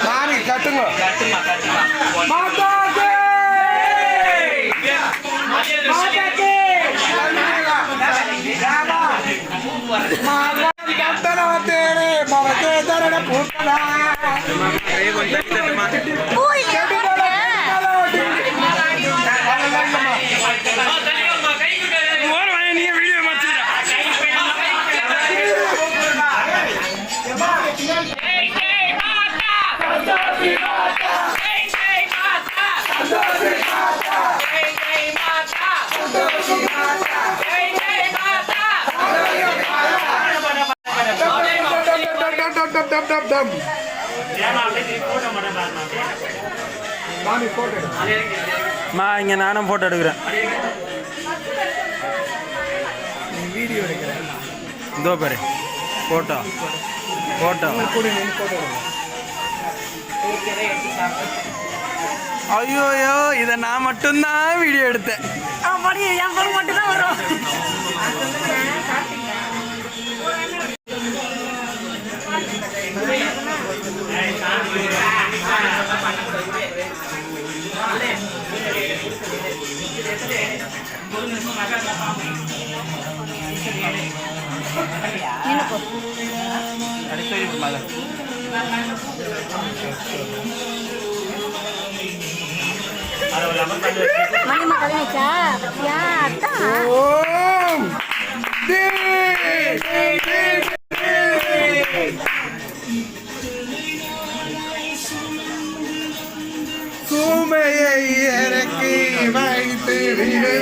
மாறி கட்டுங்க இங்க நானும் போட்டோ எடுக்கிறேன். வீடியோ எடுக்கிறேன். இதோ பாரு போட்டோ போட்டோ. ஐயோ இதை நான் மட்டும்தான் வீடியோ எடுத்தேன். என் பொருள் மட்டும் தான் வரும். மணிமா கல்யாணிச்சா சுமையை இறக்கி வைத்து விடு.